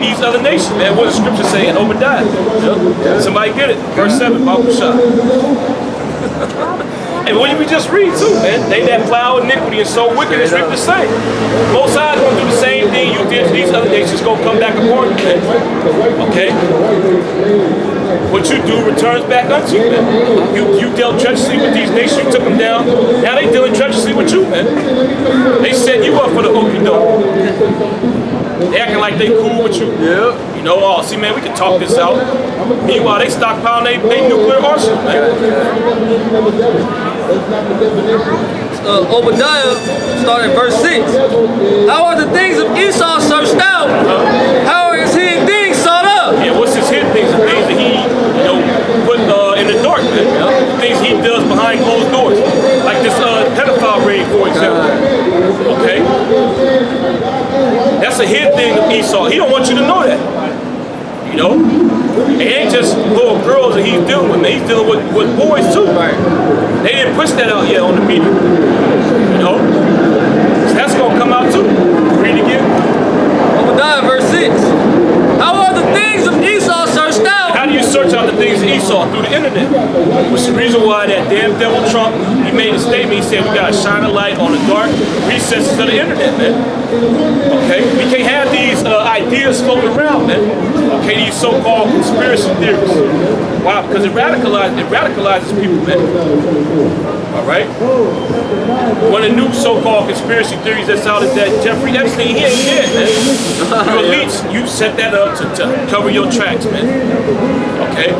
these other nations, man. What does the scripture say in Obadiah? Somebody get it. Verse 7, Bible shot. And what did we just read too, man? They that plow iniquity and sow wickedness reap the same. Most sides gonna do the same thing you did to these other nations, gonna come back upon you, man. Okay? What you do returns back unto you, man. You dealt treacherously with these nations, you took them down. Now they dealing treacherously with you, man. They set you up for the okie doke. They acting like they cool with you. Yeah. You know, oh, see, man, we can talk this out. Meanwhile, they stockpiling they nuclear arsenal, man. Obadiah, starting verse 6. How are the things of Esau searched out? How are his hidden things sought up? Yeah, what's his hidden things? The things that he, put in the dark, man. The things he does behind closed doors. Like this pedophile raid, for example. Okay? That's a hidden thing of Esau. He don't want you to know that. You know? It ain't just little girls that he's dealing with, man. He's dealing with boys too. Right. They didn't push that out yet on the media. You know? So that's gonna come out too. Read it again. Obadiah, verse 6. How are the things of Esau searched out? How do you search out the things of Esau? Through the internet. Which is the reason why that damn devil Trump, he made a statement. He said we gotta shine a light on the dark recesses of the internet, man. Okay? We can't have these ideas floating around, man. Okay, these so-called conspiracy theories. Why? Because it radicalizes people, man. Alright? One of the new so-called conspiracy theories that's out is that Jeffrey Epstein, he ain't dead, man. You elites, you set that up to cover your tracks, man. Okay?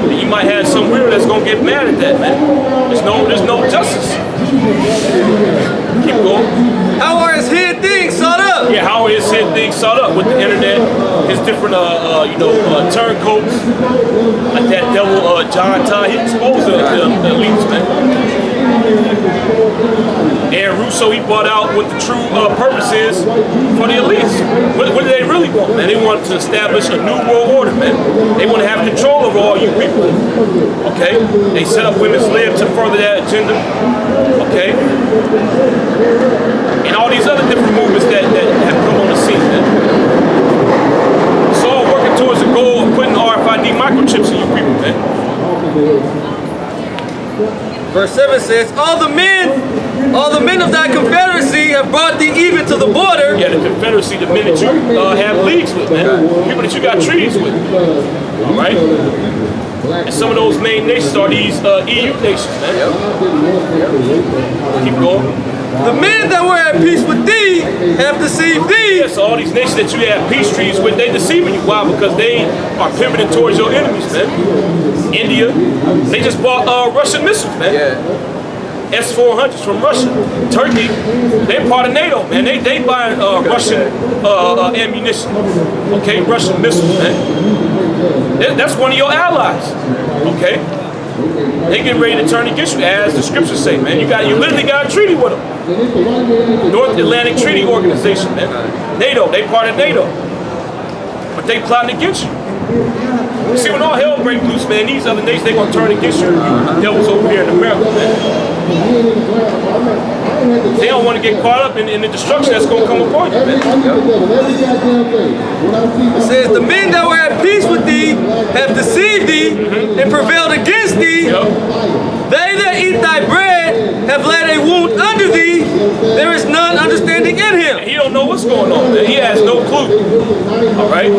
And you might have some weirdo that's gonna get mad at that, man. There's no justice. Keep going. How are his hidden things sought up? Yeah, how are his hidden things sought up with the internet, his different, turncoats, like that devil John Todd, he exposed the elites, man. And Russo, he brought out what the true purpose is for the elites. What do they really want, man? They want to establish a new world order, man. They want to have control over all you people. Okay? They set up women's lib to further that agenda. Okay? And all these other different movements that have come on the scene, man. It's all working towards the goal of putting RFID microchips in you people, man. Verse 7 says, all the men of thy confederacy have brought thee even to the border. Yeah, the confederacy, the men that you have leagues with, man. People that you got treaties with. All right? And some of those main nations are these EU nations, man. Keep going. The men that were at peace with thee have deceived thee. Yes, all these nations that you have peace treaties with, they deceiving you. Why? Because they are pivoting towards your enemies, man. India, they just bought Russian missiles, man. S-400s from Russia. Turkey, they're part of NATO, man. They buying Russian ammunition. Okay, Russian missiles, man. That's one of your allies. Okay? They get ready to turn against you, as the scriptures say, man. You literally got a treaty with them. North Atlantic Treaty Organization, man. NATO, they part of NATO. But they plotting against you. See, when all hell breaks loose, man, these other nations, they gonna turn against you. Devils over here in America, man. They don't want to get caught up in the destruction that's gonna come upon you, man. It says, the men that were at peace with thee have deceived thee and prevailed against thee. They that eat thy bread have laid a wound under thee. There is none understanding in him. He don't know what's going on, man. He has no clue. All right?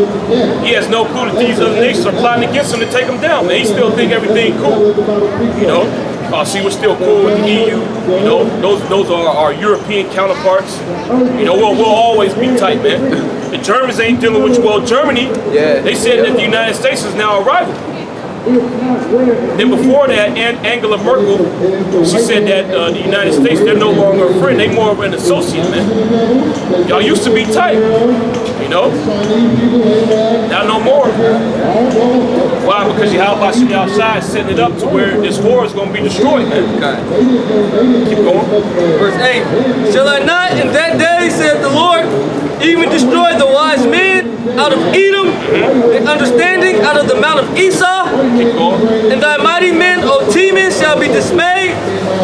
He has no clue that these other nations are plotting against him to take him down, man. He still think everything cool. You know? See, we're still cool with the EU. You know, those are our European counterparts. You know, we'll always be tight, man. The Germans ain't dealing with you. Well, Germany, they said that the United States is now a rival. Then before that, Angela Merkel, she said that the United States, they're no longer a friend, they're more of an associate, man. Y'all used to be tight, you know? Now no more. Why? Because Yahweh should be outside setting it up to where this war is going to be destroyed, man. Keep going. Verse 8, shall I not in that day, saith the Lord, even destroy the wise men out of Edom, and understanding out of the mount of Esau? And thy mighty men, O Teman, shall be dismayed,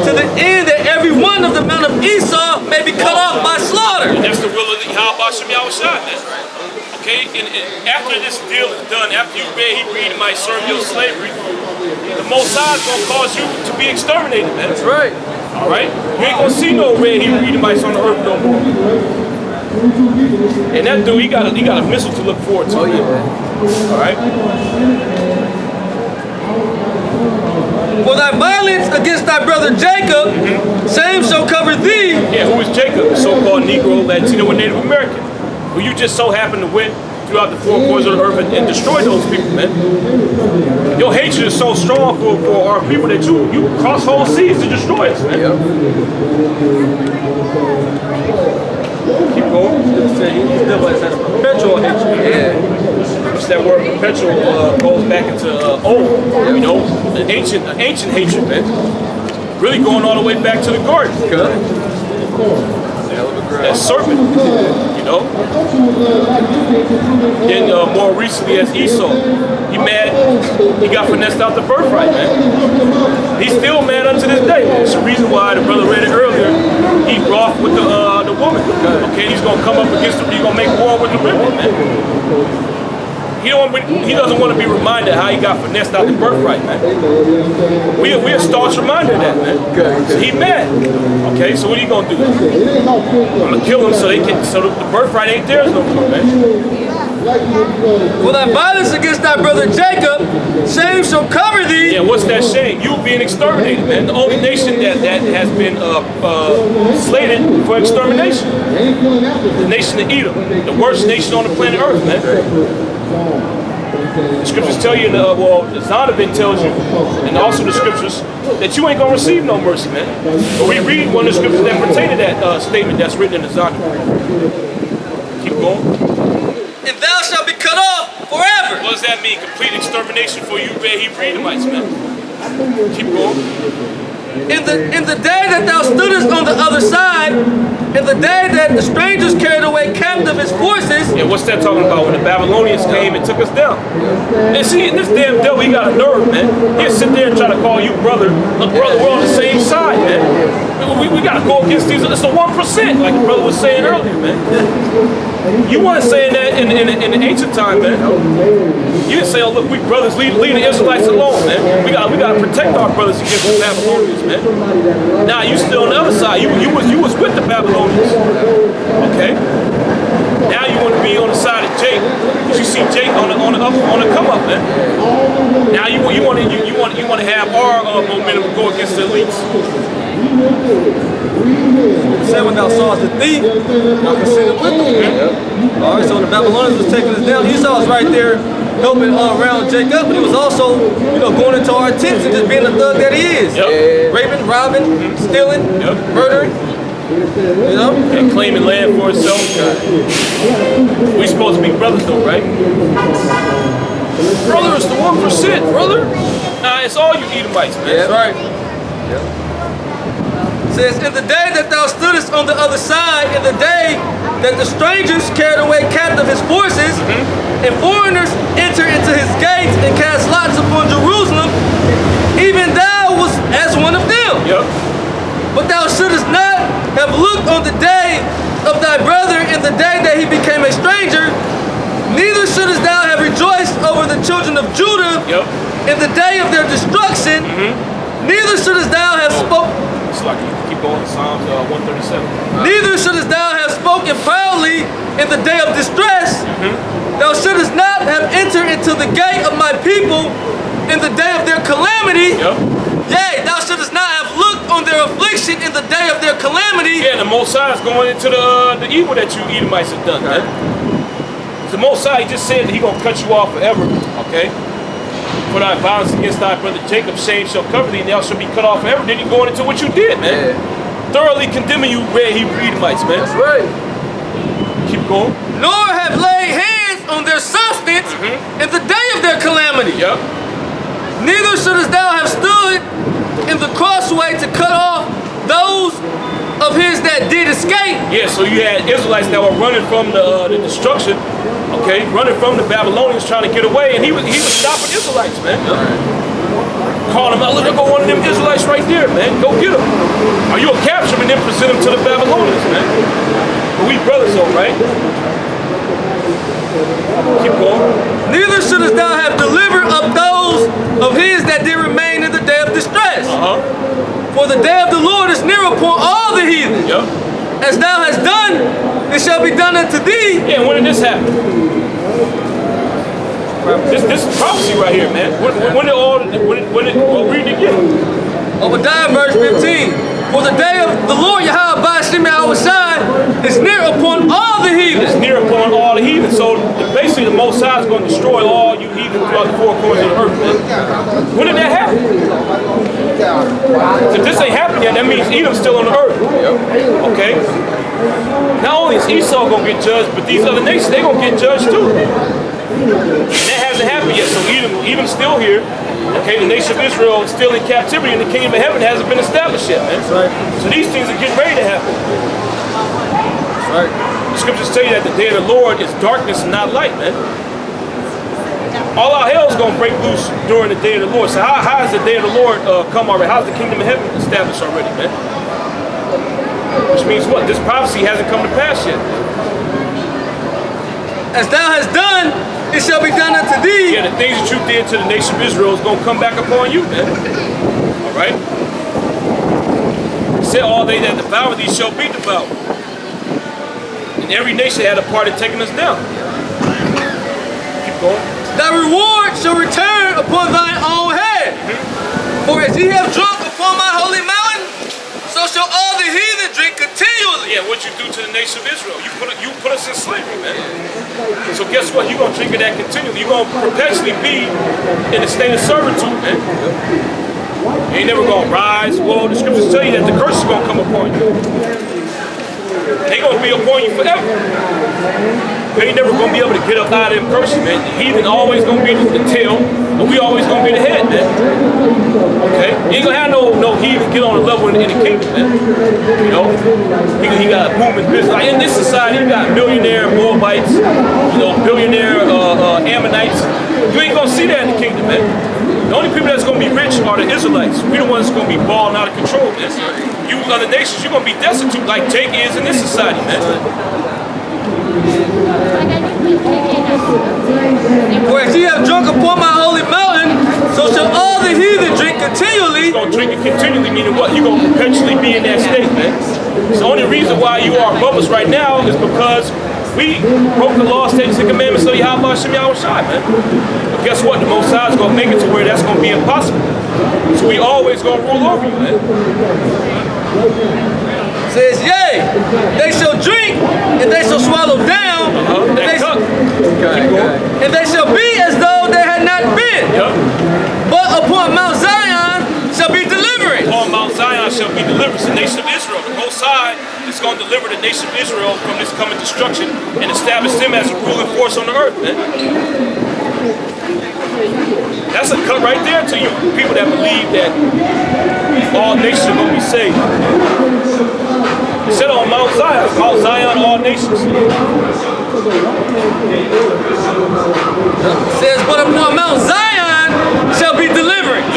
to the end that every one of the mount of Esau may be cut off by slaughter. And that's the will of Yahweh Bashim Yahushua, man. Okay, and after this deal is done, after you Red Hebrew Edomites serve your slavery, the Most High is going to cause you to be exterminated, man. That's right. All right? You ain't going to see no Red Hebrew Edomites on the earth no more. And that dude, he got a missile to look forward to. Oh, yeah. All right? For thy violence against thy brother Jacob, same shall cover thee. Yeah, who is Jacob? The so-called Negro, Latino, and Native American. Who you just so happen to win throughout the four corners of the earth and destroy those people, man. Your hatred is so strong for our people that you cross whole seas to destroy us, man. Yep. Keep going. He still has perpetual hatred. Yeah. It's that word perpetual goes back into old, you know, the ancient hatred, man. Really going all the way back to the garden. That serpent, you know. Then more recently as Esau, he mad, he got finessed out the birthright, man. He's still mad unto this day. It's the reason why the brother read it earlier. He wroth with the woman. Okay, he's gonna come up against him. He's gonna make war with the women, man. He doesn't want to be reminded how he got finessed out the birthright, man. We're a staunch reminder of that, man. So he mad. Okay, so what are you gonna do? I'm gonna kill him so the birthright ain't theirs no more, man. For thy violence against thy brother Jacob, shame shall cover thee. Yeah, what's that shame? You being exterminated, man. The only nation that has been slated for extermination. The nation of Edom, the worst nation on the planet Earth, man. The scriptures tell you, the Zondervan tells you, and also the scriptures, that you ain't gonna receive no mercy, man. But we read one of the scriptures that pertain to that statement that's written in the Zondervan. Keep going. And thou shalt be cut off forever. What does that mean? Complete extermination for you Red Hebrew Edomites, man. Keep going. In the day that thou stoodest on the other side, in the day that the strangers carried away captive his forces. Yeah, what's that talking about? When the Babylonians came and took us down. And see, this damn devil, he got a nerve, man. He'll sit there and try to call you brother. Look, brother, we're on the same side, man. We got to go against these. It's the 1%, like the brother was saying earlier, man. You weren't saying that in the ancient time, man. You didn't say, oh, look, we brothers, leave the Israelites alone, man. We got to protect our brothers against the Babylonians, man. Now, you still on the other side. You was with the Babylonians. Okay? Now you want to be on the side of Jake. You see Jake on the come up, man. Now you want to have our momentum go against the elites. Say when thou sawest the thief, thou consider with them. All right, so when the Babylonians was taking us down, Esau was right there helping around Jacob, but he was also, going into our tents and just being the thug that he is. Yep. Raping, robbing, stealing, murdering. And claiming land for itself. We supposed to be brothers though, right? Brother, it's the 1%, brother. Nah, it's all you Edomites, man. That's right. Says, in the day that thou stoodest on the other side, in the day that the strangers carried away captive his forces, and foreigners enter into his gates and cast lots upon Jerusalem, even thou was as one of them. Yep. But thou shouldest not have looked on the day of thy brother in the day that he became a stranger, neither shouldest thou have rejoiced over the children of Judah in the day of their destruction, neither shouldest thou have spoken. It's like you keep going to Psalms 137. Neither shouldest thou have spoken proudly in the day of distress. Thou shouldest not have entered into the gate of my people in the day of their calamity. Yea, thou shouldest not have looked on their affliction in the day of their calamity. Yeah, the Most High is going into the evil that you Edomites have done, man. The Most High, he just said that he gonna cut you off forever, okay? For thy violence against thy brother Jacob, shame shall cover thee, and thou shalt be cut off forever. Then you going into what you did, man. Thoroughly condemning you Red Hebrew Edomites, man. That's right. Keep going. Nor have laid hands on their substance in the day of their calamity. Neither shouldest thou have stood in the crossway to cut off those of his that did escape. Yeah, so you had Israelites that were running from the destruction, okay, running from the Babylonians trying to get away, and he was stopping Israelites, man. call them out. Look, there go one of them Israelites right there, man. Go get them. Or you'll capture them and then present them to the Babylonians, man. But we brothers, though, right? Keep going. Neither shouldest thou have delivered up those of his that did remain in the day of distress. For the day of the Lord is near upon all the heathen. Yep. As thou hast done, it shall be done unto thee. Yeah, when did this happen? This is prophecy right here, man. When read it again. Obadiah verse 15. For the day of the Lord Yahweh by Shemi our side is near upon all the heathen. It's near upon all the heathen. So basically the Most High is going to destroy all you heathen throughout the four corners of the earth, man. When did that happen? So if this ain't happened yet, that means Edom's still on the earth. Okay? Not only is Esau going to get judged, but these other nations, they're going to get judged too. And that hasn't happened yet, so Edom's still here. Okay, the nation of Israel is still in captivity, and the kingdom of heaven hasn't been established yet, man. Right. So these things are getting ready to happen. Right. The scriptures tell you that the day of the Lord is darkness and not light, man. All our hell is going to break loose during the day of the Lord. So how has the day of the Lord come already? How's the kingdom of heaven established already, man? Which means what? This prophecy hasn't come to pass yet. As thou hast done, it shall be done unto thee. Yeah, the things that you did to the nation of Israel is going to come back upon you, man. All right? It said all they that devour thee shall be devoured. And every nation had a part in taking us down. Keep going. Thy reward shall return upon thine own head. For as ye have drunk upon my holy mountain, so shall all the heathen drink continually. Yeah, what you do to the nation of Israel. You put us in slavery, man. So guess what? You're going to drink of that continually. You're going to perpetually be in a state of servitude, man. You ain't never going to rise. Well, the scriptures tell you that the curse is going to come upon you. They're going to be upon you forever. You ain't never going to be able to get up out of them curses, man. The heathen always going to be the tail, and we always going to be the head, man. Okay? You ain't going to have no heathen get on the level in the kingdom, man. You know? He got a movement business. Like in this society, you got millionaire Moabites, billionaire Ammonites. You ain't going to see that in the kingdom, man. The only people that's going to be rich are the Israelites. We the ones that's going to be balling out of control, man. You other nations, you're going to be destitute like Jake is in this society, man. For as ye have drunk upon my holy mountain, so shall all the heathen drink continually. You're going to drink it continually, meaning what? You're going to perpetually be in that state, man. So the only reason why you are above us right now is because we broke the law, statutes, and commandments of Yahweh Shemi our side, man. But guess what? The Most High is going to make it to where that's going to be impossible. So we always going to rule over you, man. Says, yea, they shall drink, and they shall swallow down, and they shall be as though they had not been. But upon Mount Zion shall be deliverance. Upon Mount Zion shall be deliverance, the nation of Israel. The Most High is going to deliver the nation of Israel from this coming destruction and establish them as a ruling force on the earth, man. That's a cut right there to you people that believe that all nations are going to be saved. It said on Mount Zion, all nations. It says, but upon Mount Zion shall be deliverance.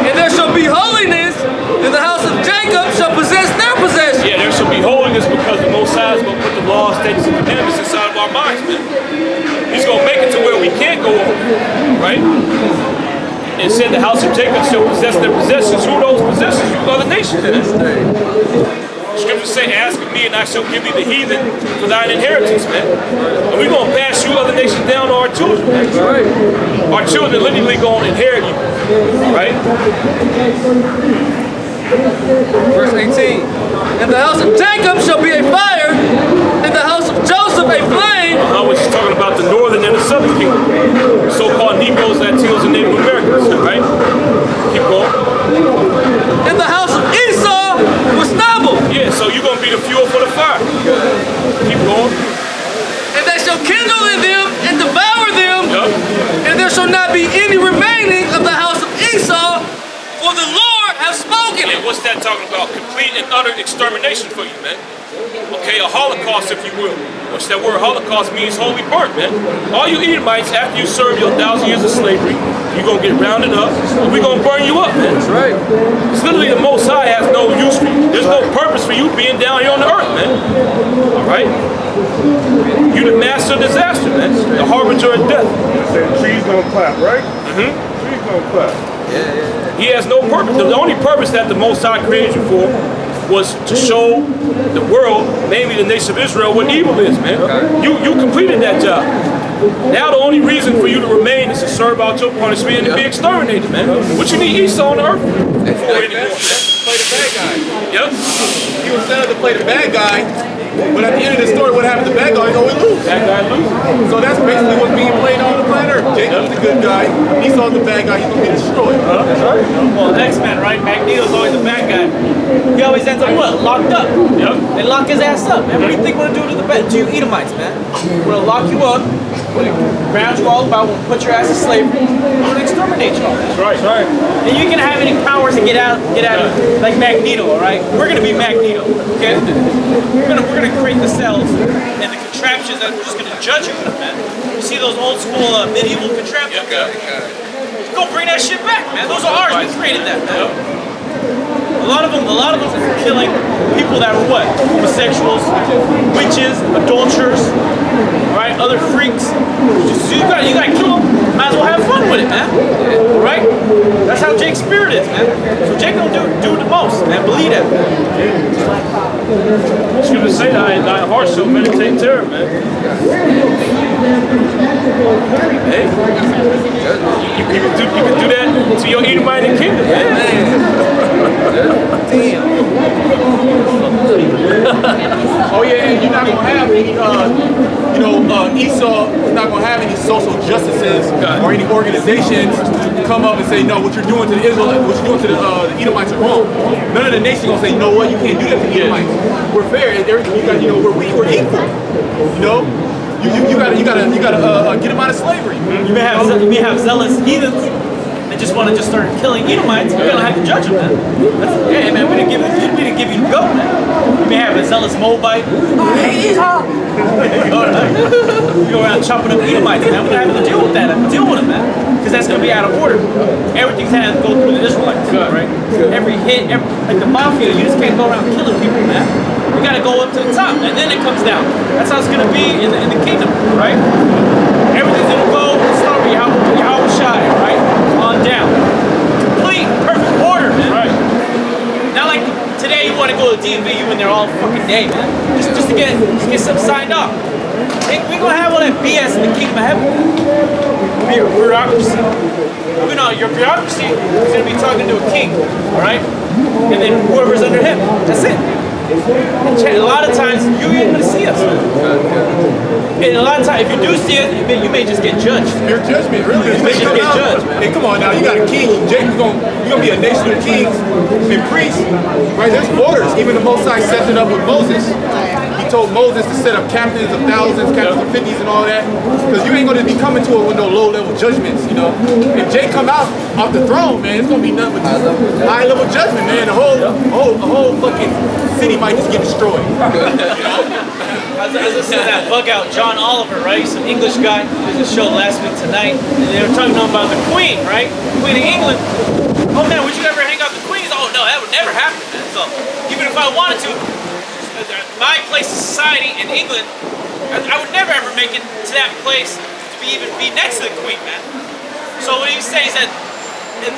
And there shall be holiness, and the house of Jacob shall possess their possession. Yeah, there shall be holiness because the Most High is going to put the laws, statutes, and commandments inside of our minds, man. He's going to make it to where we can't go over, right? And said the house of Jacob shall possess their possessions. Who are those possessions? You other nations. Scriptures say, ask of me and I shall give thee the heathen for thine inheritance, man. And we're going to pass you other nations down to our children, man. Right. Our children literally going to inherit you, right? Verse 18. And the house of Jacob shall be a fire, and the house of Joseph a flame. Which is talking about the northern and the southern kingdom. So-called Negroes, Latinos, and Native Americans, right? Keep going. And the house of Esau was stubble. Yeah, so you're going to be the fuel for the fire. Keep going. And they shall kindle in them and devour them. And there shall not be any remaining of the house of Esau, for the Lord hath spoken it. And what's that talking about? Complete and utter extermination for you, man. Okay, a holocaust, if you will. Which that word holocaust means holy burnt, man. All you Edomites, after you serve your 1,000 years of slavery, you're going to get rounded up, and we're going to burn you up, man. That's right. It's literally the Most High has no use for you. There's no purpose for you being down here on the earth, man. All right? You the master of disaster, man. The harbinger of death. The trees gonna clap, right? Trees gonna clap. He has no purpose. The only purpose that the Most High created you for was to show the world, mainly the nation of Israel, what evil is, man. You completed that job. Now the only reason for you to remain is to serve out your punishment and to be exterminated, man. What you need Esau on the earth for anymore, man? Play the bad guy. Yep. He was set up to play the bad guy, but at the end of the story, what happened to the bad guy? He's always lose. That guy loses. So that's basically what's being played on the planet Earth. Jacob's the good guy. Esau's the bad guy. He's gonna be destroyed. That's right. Well, X-Men, right? Magneto's always the bad guy. He always ends up what? Locked up. Yep. They lock his ass up, man. What do you think we're gonna do to you Edomites, man? We're gonna lock you up, we're gonna ground you all about, we're gonna put your ass to slavery, we're gonna exterminate you all. That's right. That's right. And you can have any powers to get out like Magneto, all right? We're gonna be Magneto, okay? We're gonna create the cells and the contraptions that we're just gonna judge you with, man. You see those old school medieval contraptions? Go bring that shit back, man. Those are ours. We created that, man. A lot of them are killing people that were what? Homosexuals, witches, adulterers, right? Other freaks. You gotta kill them. Might as well have fun with it, man. Right? That's how Jake's spirit is, man. So Jake don't do the most, man. Believe that. It's going to say that thy heart shall meditate terror, man. Hey, you can do that to your Edomite kingdom, man. Oh yeah, and you're not gonna have any, Esau is not gonna have any social justices or any organizations come up and say, no, what you're doing to the Israelites, what you're doing to the Edomites are wrong. None of the nation gonna say, you know what, you can't do that to the Edomites. We're fair. We're equal. You know, you gotta get them out of slavery. You may have zealous heathens that just want to start killing Edomites. We're gonna have to judge them, man. Hey, man, we didn't give you the go, man. You may have a zealous Moabite. I hate Esau. You go around chopping up Edomites, man. We're gonna have to deal with that. Deal with them, man. Because that's gonna be out of order. Everything's gonna go through the Israelites, right? Every hit, like the mafia, you just can't go around killing people, man. You gotta go up to the top, and then it comes down. That's how it's gonna be in the kingdom, right? Everything's gonna go start with Yahweh Shai, right? On down. Complete, perfect order, man. Right. Not like today you want to go to DMV, you in there all fucking day, man. Just to get something signed off. We're gonna have all that BS in the kingdom of heaven. Bureaucracy. Your bureaucracy is gonna be talking to a king, alright? And then whoever's under him. That's it. A lot of times you ain't gonna see us. And a lot of times, if you do see it, you may just get judged. Your judgment, really. You may just get judged, man. Hey, come on now, you got a king. Jacob's gonna be a nation of kings and priests, right? There's orders. Even the Most High set it up with Moses. He told Moses to set up captains of thousands, captains of 50s, and all that, because you ain't gonna be coming to it with no low-level judgments, you know. If Jake come out off the throne, man, it's gonna be nothing but high-level judgment, man. The whole fucking city might just get destroyed. I was listening to that bug out, John Oliver, right? He's an English guy. He was a show last week tonight, and they were talking about the Queen, right? Queen of England. Oh man, would you ever hang out with the Queens? Oh no, that would never happen, man. So even if I wanted to, my place in society in England, I would never ever make it to that place to even be next to the Queen, man. So what he's saying is that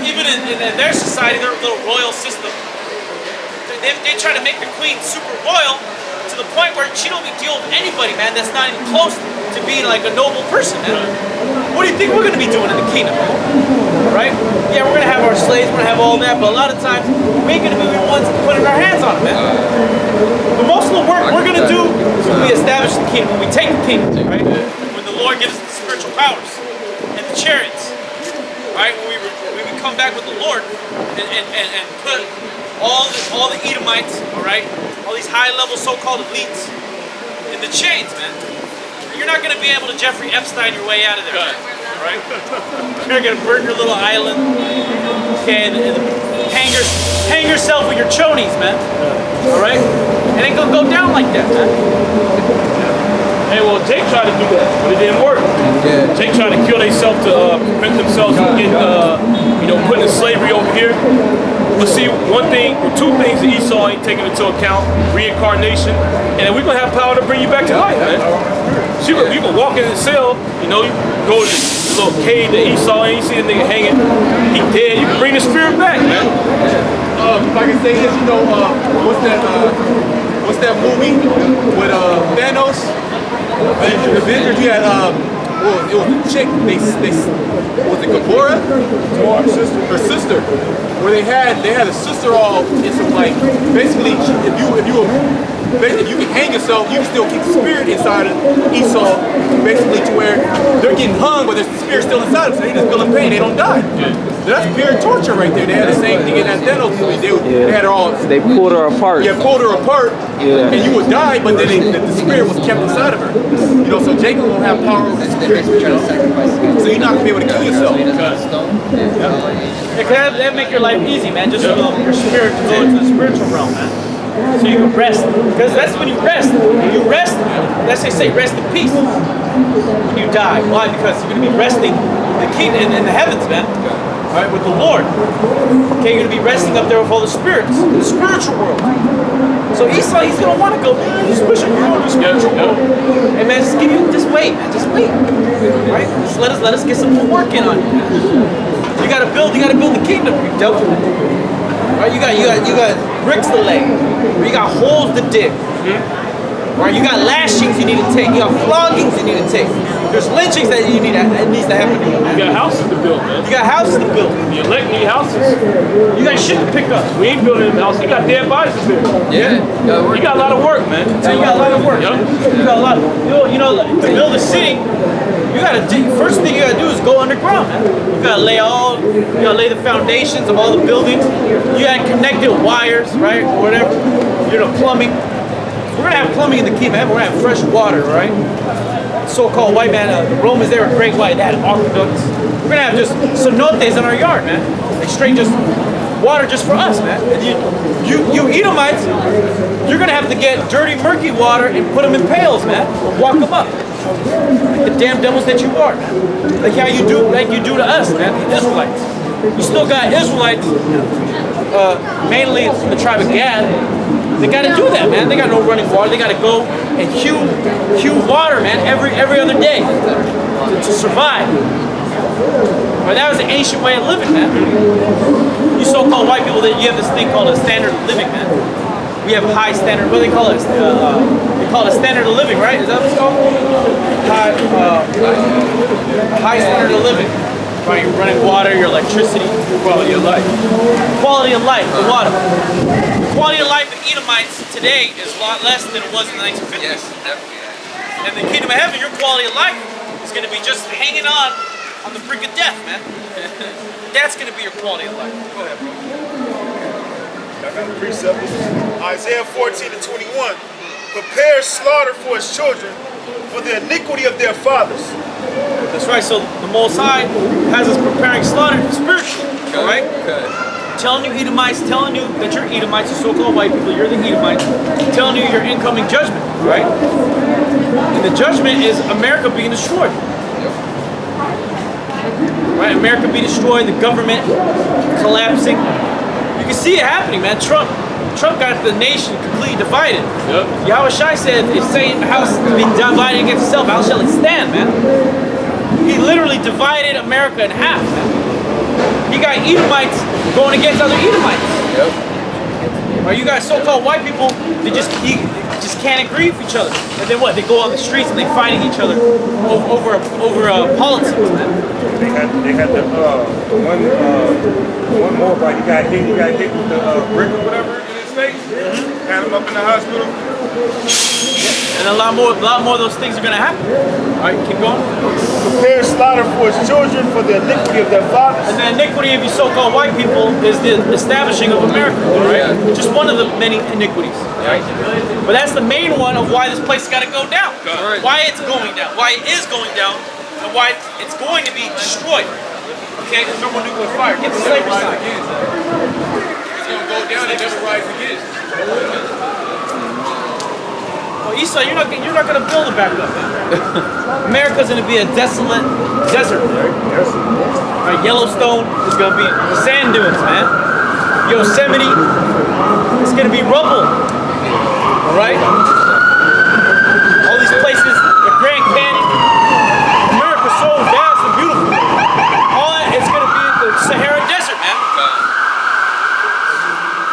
even in their society, their little royal system, they try to make the Queen super royal to the point where she don't deal with anybody, man, that's not even close to being like a noble person, man. What do you think we're going to be doing in the kingdom, man? Right? Yeah, we're going to have our slaves, we're going to have all that, but a lot of times we ain't going to be the ones putting our hands on it, man. But most of the work we're going to do is when we establish the kingdom, when we take the kingdom, right? When the Lord gives us the spiritual powers and the chariots, right? When we come back with the Lord and put all the Edomites, all right, all these high-level so-called elites in the chains, man. You're not going to be able to Jeffrey Epstein your way out of there, all right? You're going to burn your little island, okay, and hang yourself with your chonies, man. All right? It ain't gonna go down like that, man. Hey, well, Jake tried to do that, but it didn't work. Jake tried to kill themselves to prevent themselves from getting, put in slavery over here. But see, two things that Esau ain't taking into account: reincarnation, and then we're gonna have power to bring you back to life, man. So you can walk in the cell, you go to this little cave that Esau ain't see the nigga hanging. He dead. You can bring the spirit back, man. If I can say this, what's that movie with Thanos? Avengers, you had it was a chick, was it Gamora? Her sister. Where they had a sister all in some basically if you can hang yourself, you can still keep the spirit inside of Esau, basically to where they're getting hung, but there's the spirit still inside them, so they just feel pain, they don't die. So that's pure torture right there. They had the same thing in that Thanos movie. They had her all. They pulled her apart. Yeah, pulled her apart, and you would die, but then the spirit was kept inside of her. So Jacob won't have power over the spirit. So you're not gonna be able to kill yourself. That make your life easy, man. Just for your spirit to go into the spiritual realm, man. So you can rest. Because that's when you rest. You rest, let's say rest in peace. When you die. Why? Because you're going to be resting in the kingdom, in the heavens, man. All right, with the Lord. Okay, you're going to be resting up there with all the spirits, in the spiritual world. So Esau, he's going to want to go, just wish him you're in the spiritual world. Hey, man, just wait, man, just wait. All right? Just let us get some more work in on you. You got to build the kingdom, you devil. Right, you got bricks to lay. You got holes to dig. Right, you got lashings you need to take. You got floggings you need to take. There's lynchings that needs to happen to you. You got houses to build, man. You got houses to build. The elect need houses. You got shit to pick up. We ain't building them houses. You got dead bodies to build. Yeah. You got a lot of work, man. So you got a lot of work. You got a lot. To build a city. First thing you gotta do is go underground, man. You gotta lay the foundations of all the buildings. You gotta connect the wires, right, or whatever. Plumbing. We're gonna have plumbing in the kingdom, man. We're gonna have fresh water, right? So-called white man, the Romans, they were great white. They had aqueducts. We're gonna have just cenotes in our yard, man. Like straight just water just for us, man. And you Edomites, you're gonna have to get dirty, murky water and put them in pails, man. Walk them up. Like the damn devils that you are, man. Like how you do to us, man, the Israelites. You still got Israelites, mainly from the tribe of Gad. They gotta do that, man. They got no running water. They gotta go and hew water, man, every other day to survive. But that was the ancient way of living, man. You so-called white people, you have this thing called a standard of living, man. We have high standard. What do they call it? They call it a standard of living, right? Is that what it's called? High standard of living. Right, your running water, your electricity, your quality of life. Quality of life, the water. Quality of life in Edomites today is a lot less than it was in the 1950s. Yes, definitely. And in the kingdom of heaven, your quality of life is going to be just hanging on the brink of death, man. That's going to be your quality of life. Go ahead, bro. I got a precept. Isaiah 14:21. Prepare slaughter for his children for the iniquity of their fathers. That's right. So the Most High has us preparing slaughter spiritually. All right? Okay. Telling you Edomites, telling you that you're Edomites, the so-called white people, you're the Edomites, telling you your incoming judgment, right? And the judgment is America being destroyed. Right? America being destroyed, the government collapsing. You can see it happening, man. Trump got the nation completely divided. Yep. Yahweh Shai said, if Satan's house be divided against itself, how shall it stand, man? He literally divided America in half, man. You got Edomites going against other Edomites. Yep. Or you got so-called white people, they just can't agree with each other. And then what? They go on the streets and they fighting each other over politics, man. They had the one more bite. He got hit with the brick or whatever in his face. Had him up in the hospital. And a lot more of those things are gonna happen. All right, keep going. Prepare slaughter for his children for the iniquity of their fathers. And the iniquity of you so-called white people is the establishing of America, right? Just one of the many iniquities, right? But that's the main one of why this place has got to go down. Why it's going down. Why it is going down. And why it's going to be destroyed. Okay, the thermonuclear fire. Get the slavery side. It's going to go down and never rise again. Well, Esau, you're not going to build it back up, man. America's going to be a desolate desert. Right, Yellowstone is going to be the sand dunes, man. Yosemite, it's going to be rubble. All right? All these places, the Grand Canyon. America's so vast and beautiful. All that, it's going to be the Sahara Desert, man.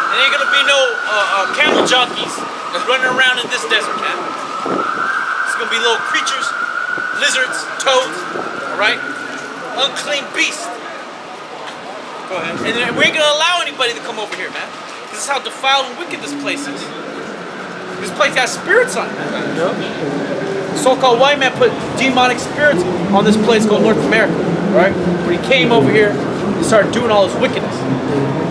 And ain't going to be no camel jockeys running around in this desert, man. It's going to be little creatures, lizards, toads, all right? Unclean beasts. Go ahead. And we ain't going to allow anybody to come over here, man. This is how defiled and wicked this place is. This place has spirits on it, man. The so-called white man put demonic spirits on this place called North America, right? When he came over here, he started doing all this wickedness.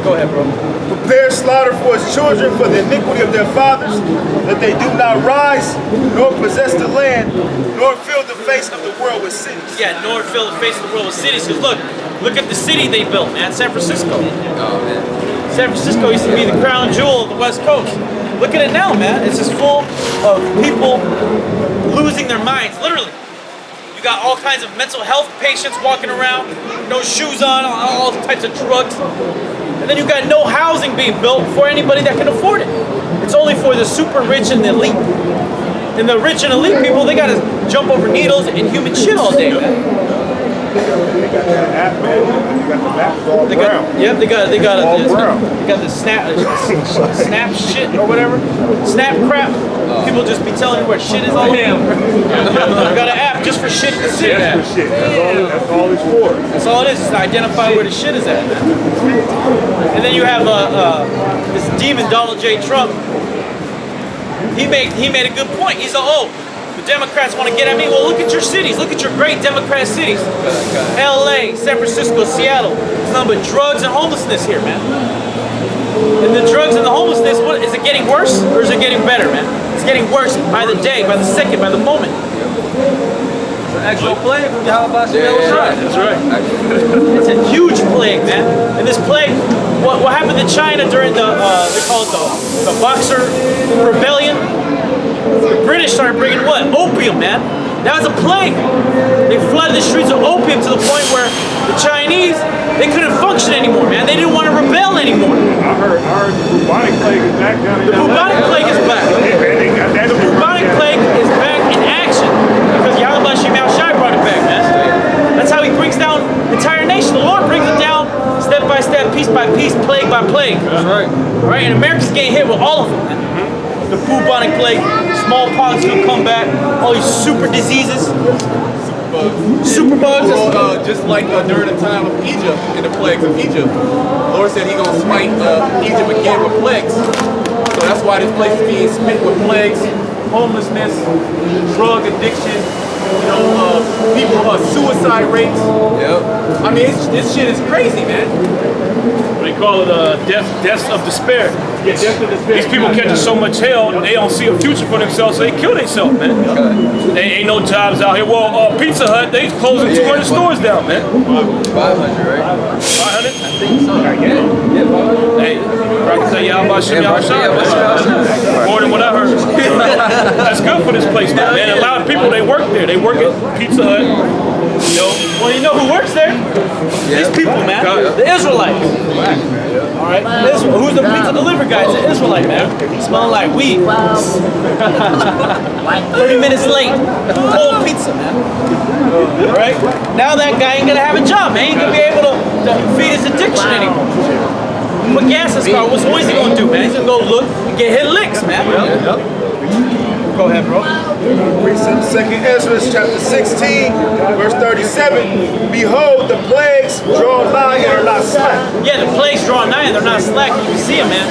Go ahead, bro. Prepare slaughter for his children for the iniquity of their fathers, that they do not rise, nor possess the land, nor fill the face of the world with cities. Yeah, nor fill the face of the world with cities. Because look at the city they built, man, San Francisco. Oh, man. San Francisco used to be the crown jewel of the West Coast. Look at it now, man. It's just full of people losing their minds, literally. You got all kinds of mental health patients walking around, no shoes on, all types of drugs. And then you got no housing being built for anybody that can afford it. It's only for the super rich and the elite. And the rich and elite people, they gotta jump over needles and human shit all day, man. They got that app, man. They got the maps all brown. Yep, they got All brown. they got the snap shit or whatever. Snap crap. People just be telling you where shit is all over. They got an app just for shit in the city. That's for shit. That's all it's for. That's all it is to identify where the shit is at, man. And then you have this demon Donald J. Trump. He made a good point. He's the Democrats want to get at me. Well, look at your cities. Look at your great Democrat cities. LA, San Francisco, Seattle. It's nothing but drugs and homelessness here, man. And the drugs and the homelessness, what, is it getting worse or is it getting better, man? It's getting worse by the day, by the second, by the moment. It's an actual plague from Yahweh. That's right. It's a huge plague, man. And this plague, what happened to China during the, they call it the Boxer Rebellion? The British started bringing what? Opium, man. That was a plague. They flooded the streets with opium to the point where the Chinese, they couldn't function anymore, man. They didn't want to rebel anymore. I heard the bubonic plague is back down in The bubonic plague is back. Yeah, man, they got that. The bubonic plague is back in action because Yahweh Shemel Shai brought it back, man. That's how he brings down the entire nation. The Lord brings it down step by step, piece by piece, plague by plague. That's right. All right, and America's getting hit with all of them, man. The bubonic plague, smallpox will come back, all these super diseases. Superbugs. Well, just like during the time of Egypt and the plagues of Egypt, the Lord said He's gonna smite Egypt again with plagues. So that's why this place is being smitten with plagues, homelessness, drug addiction, people suicide rates. Yep. I mean, this shit is crazy, man. They call it deaths of despair. Yeah, death of despair. These people catching so much hell, they don't see a future for themselves, so they kill themselves, man. Ain't no jobs out here. Well, Pizza Hut, they closing 200 stores down, man. 500, right? 500? I think so. Yeah, Hey, I can say y'all about shit, y'all shot, man. More than what I heard. That's good for this place, man. A lot of people, they work there. They work at Pizza Hut. Well, you know who works there? These people, man. The Israelites. All right. Who's the pizza delivery guy? It's an Israelite, man. Smelling like weed. 30 minutes late. Cold pizza, man. All right. Now that guy ain't gonna have a job, man. He ain't gonna be able to feed his addiction anymore. Put gas in his car. What is he gonna do, man? He's gonna go look and get hit licks, man. Go ahead, bro. Precept 2nd Ezra chapter 16, verse 37. Behold, the plagues draw nigh and are not slack. Yeah, the plagues draw nigh and they're not slack. You can see them, man.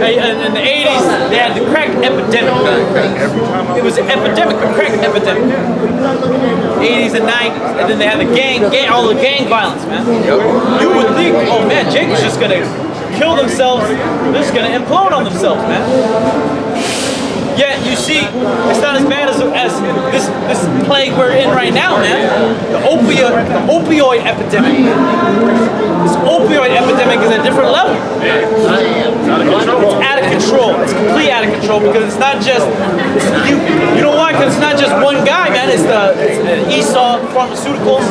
In the 80s, they had the crack epidemic. It was an epidemic, a crack epidemic. 80s and 90s. And then they had the all the gang violence, man. You would think, oh man, Jacob's just gonna kill themselves. They're just gonna implode on themselves, man. Yet you see, it's not as bad as this plague we're in right now, man. The opioid epidemic. This opioid epidemic is at a different level. It's out of control. It's completely out of control because it's not just you know why? Because it's not just one guy, man. It's the Esau Pharmaceuticals.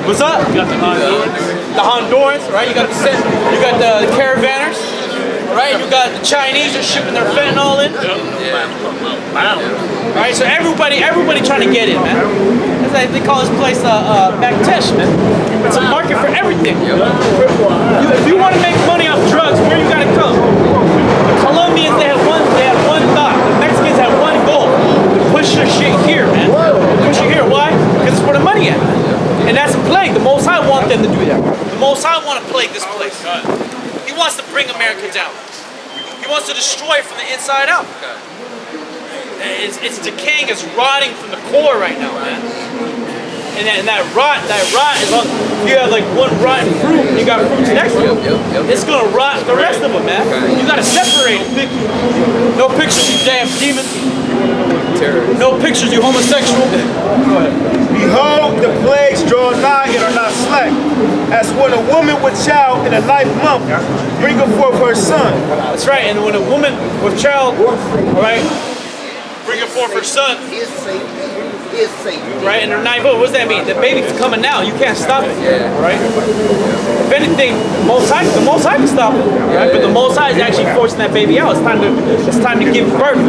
What's up? You got the Hondurans, right? You got the caravanners, right? You got the Chinese are shipping their fentanyl in. Right, so everybody trying to get in, man. It's like they call this place Bactesh, man. It's a market for everything. If you want to make money off drugs, where you gotta come? The Colombians, they had one thought. The Mexicans had one goal: to push your shit here, man. Push it here. Why? Because it's where the money at. And that's a plague. The Most High want them to do that. The Most High want to plague this place. He wants to bring America down. He wants to destroy it from the inside out. It's decaying, it's rotting from the core right now, man. And that rot is on. You have like one rotten fruit, and you got fruits next to it. It's gonna rot the rest of them, man. You gotta separate it. No pictures, you damn demon. No pictures, you homosexual. Behold, the plagues draw nigh and are not slack, as when a woman with child in the ninth month bringeth forth her son. That's right, and when a woman with child, all right, bringeth forth her son, right, and her ninth month, what does that mean? The baby's coming now, you can't stop it, right? If anything, the Most High can stop it, right? But the Most High is actually forcing that baby out. It's time to give birth,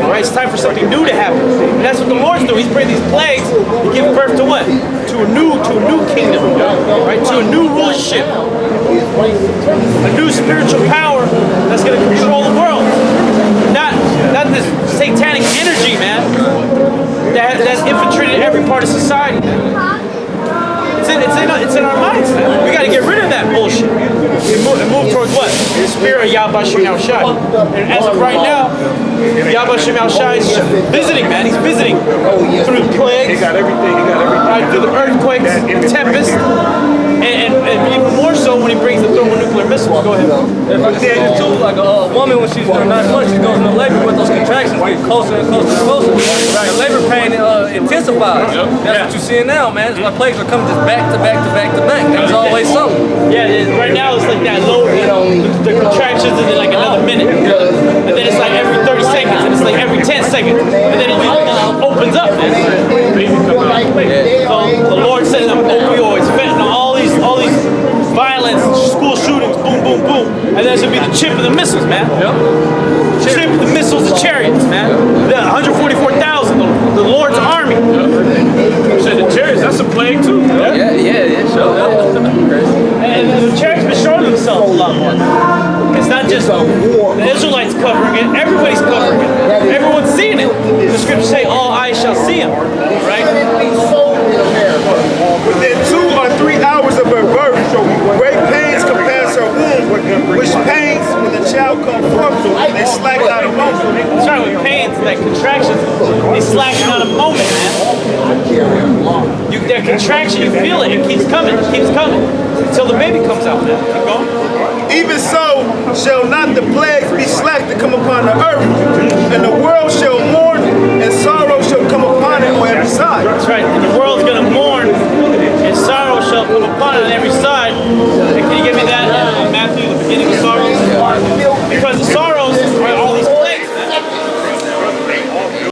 right? It's time for something new to happen, and that's what the Lord's doing. He's bringing these plagues to give birth to what? To a new kingdom, right? To a new rulership, a new spiritual power that's going to control the world. Not this satanic energy, man, that's infiltrated every part of society, man. It's in our minds, man. We got to get rid of that bullshit and move towards what? The spirit of Yahweh Shem Shai. And as of right now, Yahweh Shem Shai is visiting, man. He's visiting through the plagues, through the earthquakes, the tempest, and even more so when he brings the thermonuclear missiles. Go ahead. Too, like a woman when she's in her 9 months, she goes into labor with those contractions get closer and closer and closer. The labor pain intensifies. That's what you're seeing now, man. That's why plagues are coming just back to back to back to back. There's always something. Yeah, right now it's like that low, the contractions and then like another minute. And then it's like every 30 seconds and it's like every 10 seconds. And then it opens up, man. So the Lord sends them opioids, fentanyl, all these violence, school shootings, boom, boom, boom. And then it's gonna be the chip of the missiles, man. Chip of the missiles, the chariots, man. The 144,000, the Lord's army. Said the chariots, that's a plague too. Yeah, sure. And the chariots been showing themselves a lot more. It's not just the Israelites covering it, everybody's covering it. Everyone's seeing it. The scriptures say all eyes shall see him, right? Within 2 or 3 hours of her birth, great pains compass her womb, which pains when the child comes forth, they slacken out a moment. That's right, with pains, like contractions, they slacken out a moment, man. Their contraction, you feel it keeps coming, until the baby comes out, man. Keep going. Even so shall not the plagues be slack to come upon the earth, and the world shall mourn, and sorrow shall come upon it on every side. That's right, and the world's going to mourn, and sorrow shall come upon it on every side. And can you give me that, Matthew, the beginning of sorrow? Because the